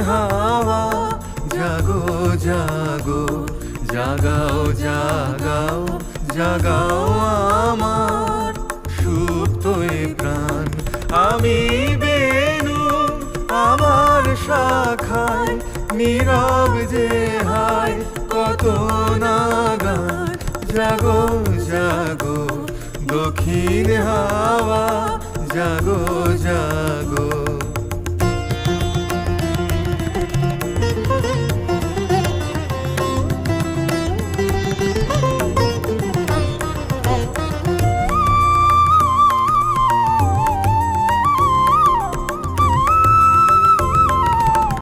হাওয়া জাগো জাগো জাগাও জাগাও জাগাও আমার সুপ্ত এ প্রাণ। আমি বেনু আমার শাখায় নীরব যে হায় কত নাগান। জাগো জাগো দক্ষিণ হাওয়া জাগো জাগো।